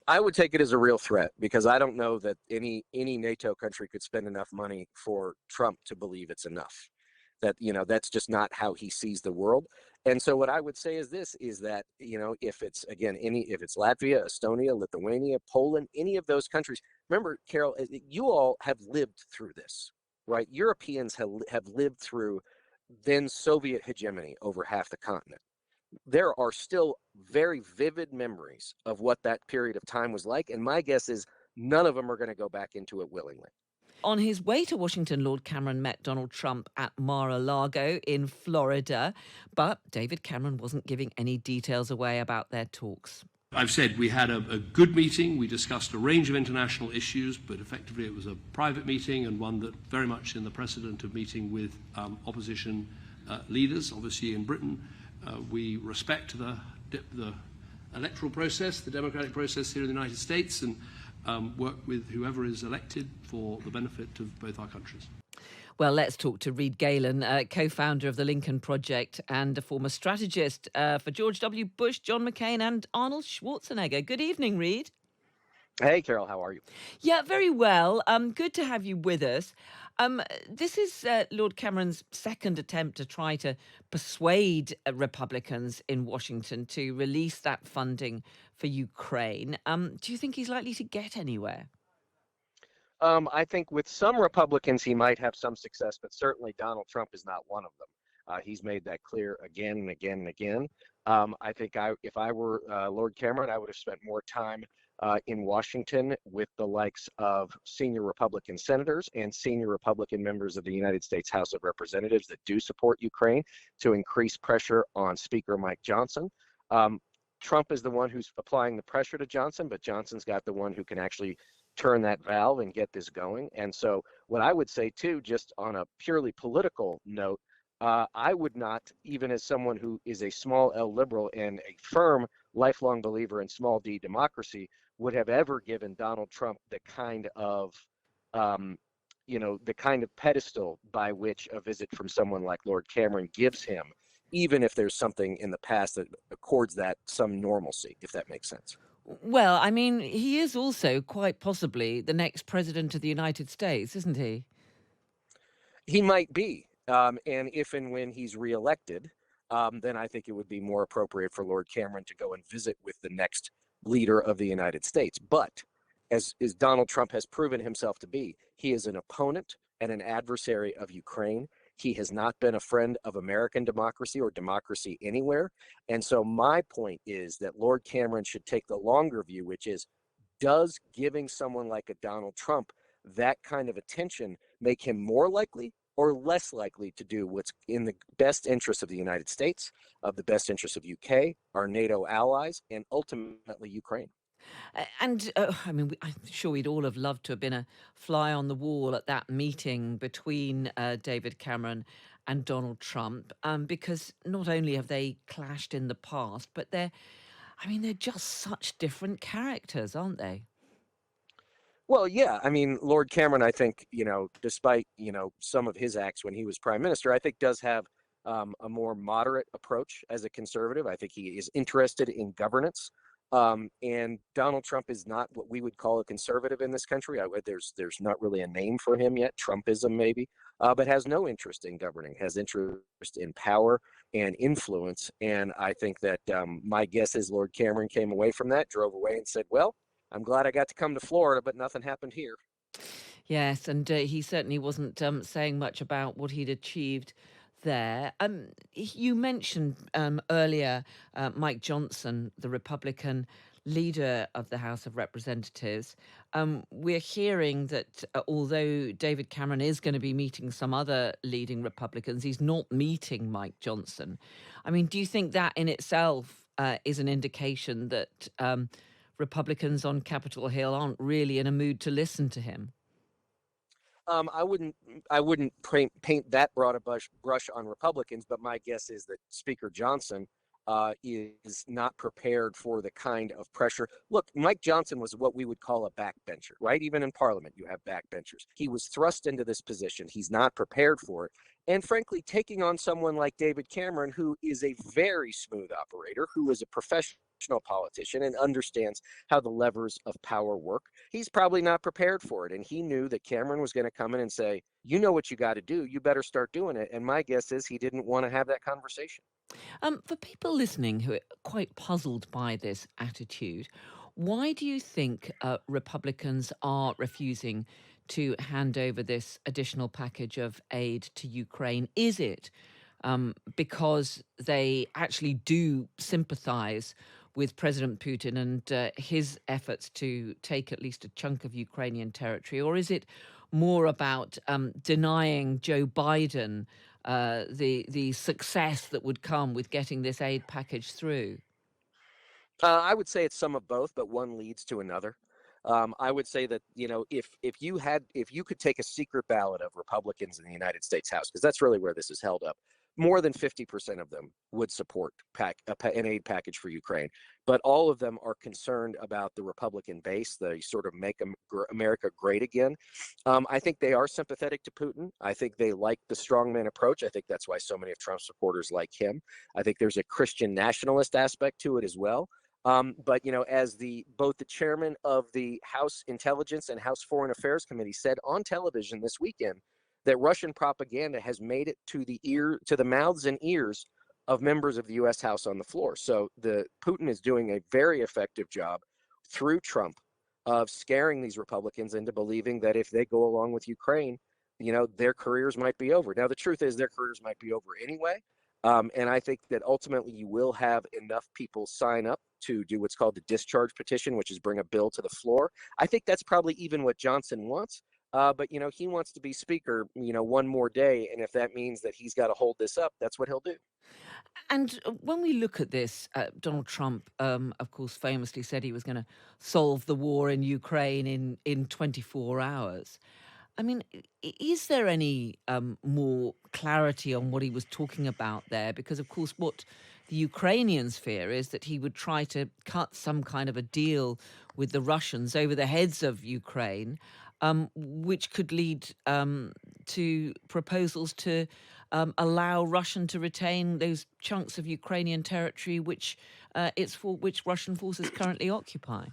I would take it as a real threat because I don't know that any NATO country could spend enough money for Trump to believe it's enough. That, that's just not how he sees the world. And so what I would say is this, is that, if it's, again, if it's Latvia, Estonia, Lithuania, Poland, any of those countries, remember, Carol, you all have lived through this, right? Europeans have lived through then Soviet hegemony over half the continent. There are still very vivid memories of what that period of time was like. And my guess is none of them are going to go back into it willingly. On his way to Washington, Lord Cameron met Donald Trump at Mar-a-Lago in Florida, but David Cameron wasn't giving any details away about their talks. I've said we had a good meeting. We discussed a range of international issues, but effectively it was a private meeting and one that very much in the precedent of meeting with opposition leaders. Obviously in Britain, we respect the electoral process, the democratic process here in the United States, and work with whoever is elected for the benefit of both our countries. Well, let's talk to Reed Galen, co-founder of the Lincoln Project and a former strategist for George W. Bush, John McCain and Arnold Schwarzenegger. Good evening, Reed. Hey, Carol, how are you? Yeah, very well. Good to have you with us. This is Lord Cameron's second attempt to try to persuade Republicans in Washington to release that funding for Ukraine. Do you think he's likely to get anywhere? I think with some Republicans, he might have some success, but certainly Donald Trump is not one of them. He's made that clear again and again and again. I think if I were Lord Cameron, I would have spent more time in Washington with the likes of senior Republican senators and senior Republican members of the United States House of Representatives that do support Ukraine to increase pressure on Speaker Mike Johnson. Trump is the one who's applying the pressure to Johnson, but Johnson's got the one who can actually turn that valve and get this going. And so what I would say too, just on a purely political note, I would not, even as someone who is a small L liberal and a firm lifelong believer in small D democracy, would have ever given Donald Trump the kind of, the kind of pedestal by which a visit from someone like Lord Cameron gives him, even if there's something in the past that accords that some normalcy, if that makes sense. Well, I mean, he is also quite possibly the next president of the United States, isn't he? He might be. And if and when he's reelected, then I think it would be more appropriate for Lord Cameron to go and visit with the next leader of the United States. But as Donald Trump has proven himself to be, he is an opponent and an adversary of Ukraine. He has not been a friend of American democracy or democracy anywhere. And so my point is that Lord Cameron should take the longer view, which is, does giving someone like a Donald Trump that kind of attention make him more likely or less likely to do what's in the best interest of the United States, of the best interest of UK, our NATO allies, and ultimately Ukraine? And I mean, I'm sure we'd all have loved to have been a fly on the wall at that meeting between David Cameron and Donald Trump, because not only have they clashed in the past, but they're just such different characters, aren't they? Well, yeah. I mean, Lord Cameron, I think, despite, some of his acts when he was prime minister, I think does have a more moderate approach as a conservative. I think he is interested in governance. And Donald Trump is not what we would call a conservative in this country. There's not really a name for him yet, Trumpism maybe, but has no interest in governing, has interest in power and influence. And I think that my guess is Lord Cameron came away from that, drove away and said, well, I'm glad I got to come to Florida, but nothing happened here. Yes, and he certainly wasn't saying much about what he'd achieved there. You mentioned earlier Mike Johnson, the Republican leader of the House of Representatives. We're hearing that although David Cameron is going to be meeting some other leading Republicans, he's not meeting Mike Johnson. I mean, do you think that in itself is an indication that Republicans on Capitol Hill aren't really in a mood to listen to him? I wouldn't paint that broad a brush on Republicans, but my guess is that Speaker Johnson is not prepared for the kind of pressure. Look, Mike Johnson was what we would call a backbencher, right? Even in Parliament, you have backbenchers. He was thrust into this position. He's not prepared for it. And frankly, taking on someone like David Cameron, who is a very smooth operator, who is a professional politician and understands how the levers of power work. He's probably not prepared for it. And he knew that Cameron was going to come in and say, you know what you got to do. You better start doing it. And my guess is he didn't want to have that conversation. For people listening who are quite puzzled by this attitude, why do you think Republicans are refusing to hand over this additional package of aid to Ukraine? Is it because they actually do sympathize with President Putin and his efforts to take at least a chunk of Ukrainian territory? Or is it more about denying Joe Biden the success that would come with getting this aid package through? I would say it's some of both, but one leads to another. I would say that if you could take a secret ballot of Republicans in the United States House, because that's really where this is held up, more than 50% of them would support an aid package for Ukraine. But all of them are concerned about the Republican base, the sort of make America great again. I think they are sympathetic to Putin. I think they like the strongman approach. I think that's why so many of Trump's supporters like him. I think there's a Christian nationalist aspect to it as well. But as both the chairman of the House Intelligence and House Foreign Affairs Committee said on television this weekend, that Russian propaganda has made it to the mouths and ears of members of the U.S. House on the floor. So Putin is doing a very effective job through Trump of scaring these Republicans into believing that if they go along with Ukraine, their careers might be over. Now, the truth is their careers might be over anyway. And I think that ultimately you will have enough people sign up to do what's called the discharge petition, which is bring a bill to the floor. I think that's probably even what Johnson wants. But he wants to be speaker, one more day. And if that means that he's got to hold this up, that's what he'll do. And when we look at this, Donald Trump, of course, famously said he was going to solve the war in Ukraine in 24 hours. I mean, is there any more clarity on what he was talking about there? Because, of course, what the Ukrainians fear is that he would try to cut some kind of a deal with the Russians over the heads of Ukraine, which could lead to proposals to allow Russian to retain those chunks of Ukrainian territory which which Russian forces currently occupy.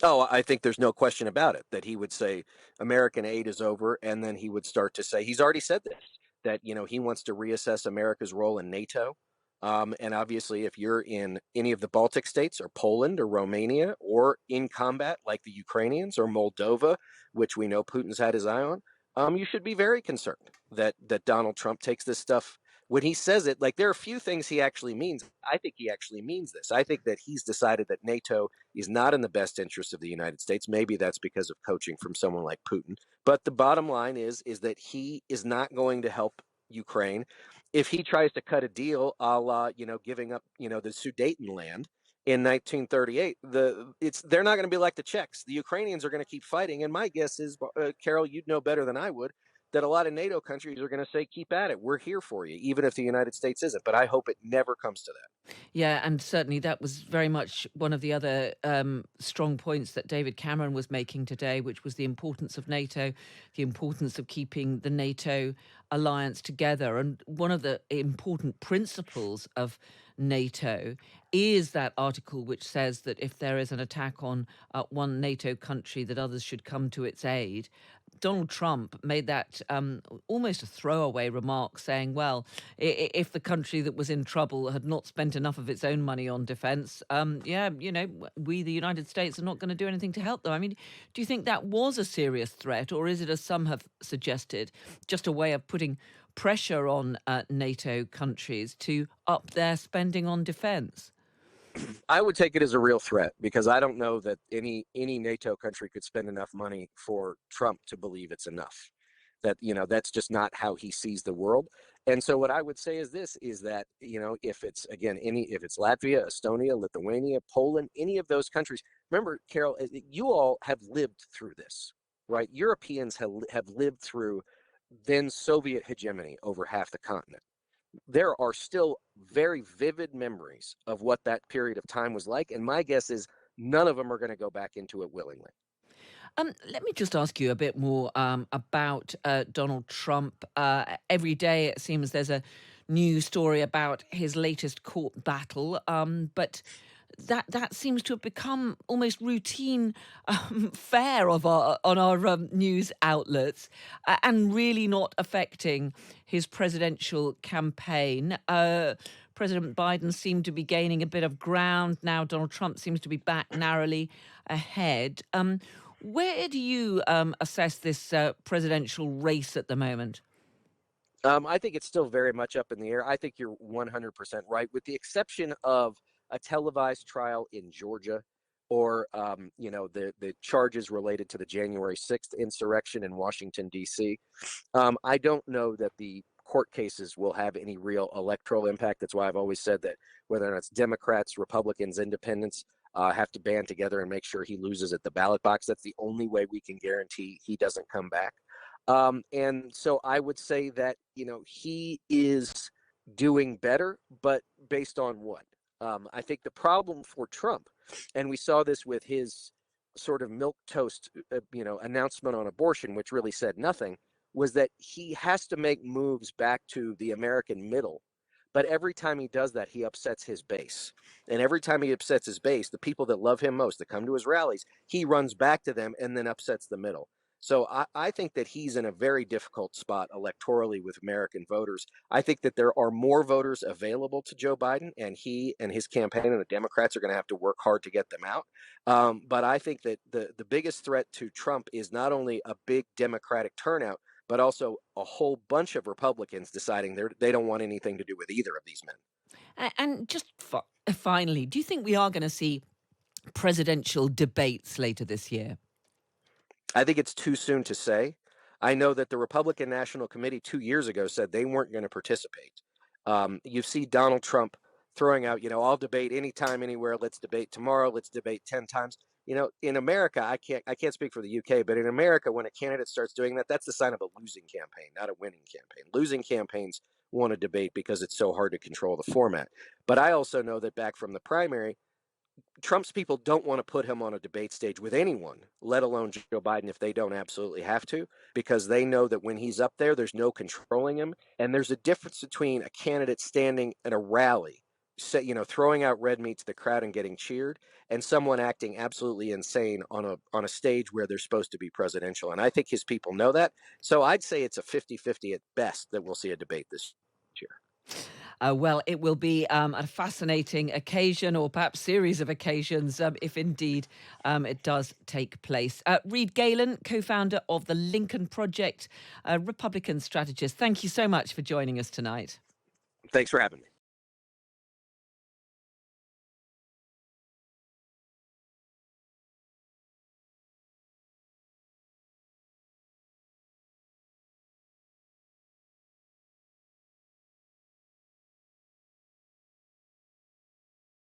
Oh, I think there's no question about it that he would say American aid is over, and then he would start to say he's already said this, that he wants to reassess America's role in NATO. And obviously, if you're in any of the Baltic states or Poland or Romania or in combat like the Ukrainians or Moldova, which we know Putin's had his eye on, you should be very concerned that Donald Trump takes this stuff when he says it. Like, there are a few things he actually means. I think he actually means this. I think that he's decided that NATO is not in the best interest of the United States. Maybe that's because of coaching from someone like Putin. But the bottom line is that he is not going to help Ukraine. If he tries to cut a deal, a la, giving up, the Sudetenland in 1938, they're not going to be like the Czechs. The Ukrainians are going to keep fighting, and my guess is, Carol, you'd know better than I would, that a lot of NATO countries are going to say, keep at it. We're here for you, even if the United States isn't. But I hope it never comes to that. Yeah, and certainly that was very much one of the other strong points that David Cameron was making today, which was the importance of NATO, the importance of keeping the NATO alliance together. And one of the important principles of NATO is that article which says that if there is an attack on one NATO country, that others should come to its aid. Donald Trump made that almost a throwaway remark saying, well, if the country that was in trouble had not spent enough of its own money on defense, we, the United States, are not going to do anything to help them. I mean, do you think that was a serious threat, or is it, as some have suggested, just a way of putting pressure on NATO countries to up their spending on defense? I would take it as a real threat, because I don't know that any NATO country could spend enough money for Trump to believe it's enough. That's just not how he sees the world. And so what I would say is this, is that, if it's Latvia, Estonia, Lithuania, Poland, any of those countries, remember, Carol, you all have lived through this, right? Europeans have lived through then Soviet hegemony over half the continent. There are still very vivid memories of what that period of time was like. And my guess is none of them are going to go back into it willingly. Let me just ask you a bit more about Donald Trump. Every day, it seems there's a new story about his latest court battle. But that seems to have become almost routine fare of on our news outlets, and really not affecting his presidential campaign. President Biden seemed to be gaining a bit of ground. Now Donald Trump seems to be back narrowly ahead. Where do you assess this presidential race at the moment? I think it's still very much up in the air. I think you're 100% right, with the exception of a televised trial in Georgia, or the charges related to the January 6th insurrection in Washington D.C. I don't know that the court cases will have any real electoral impact. That's why I've always said that whether or not it's Democrats, Republicans, Independents, have to band together and make sure he loses at the ballot box. That's the only way we can guarantee he doesn't come back. And so I would say that, he is doing better, but based on what? I think the problem for Trump, and we saw this with his sort of milk toast, announcement on abortion, which really said nothing, was that he has to make moves back to the American middle. But every time he does that, he upsets his base. And every time he upsets his base, the people that love him most, that come to his rallies, he runs back to them and then upsets the middle. So I think that he's in a very difficult spot electorally with American voters. I think that there are more voters available to Joe Biden, and he and his campaign and the Democrats are going to have to work hard to get them out. But I think that the biggest threat to Trump is not only a big Democratic turnout, but also a whole bunch of Republicans deciding they don't want anything to do with either of these men. And just finally, do you think we are going to see presidential debates later this year? I think it's too soon to say. I know that the Republican National Committee 2 years ago said they weren't going to participate. You see Donald Trump throwing out, I'll debate anytime, anywhere. Let's debate tomorrow. Let's debate 10 times. In America, I can't speak for the UK, but in America, when a candidate starts doing that, that's the sign of a losing campaign, not a winning campaign. Losing campaigns want to debate because it's so hard to control the format. But I also know that back from the primary, Trump's people don't want to put him on a debate stage with anyone, let alone Joe Biden, if they don't absolutely have to, because they know that when he's up there, there's no controlling him. And there's a difference between a candidate standing at a rally, throwing out red meat to the crowd and getting cheered, and someone acting absolutely insane on a stage where they're supposed to be presidential. And I think his people know that. So I'd say it's a 50-50 at best that we'll see a debate this year. Well, it will be a fascinating occasion, or perhaps series of occasions, if indeed it does take place. Reed Galen, co-founder of the Lincoln Project, Republican strategist. Thank you so much for joining us tonight. Thanks for having me.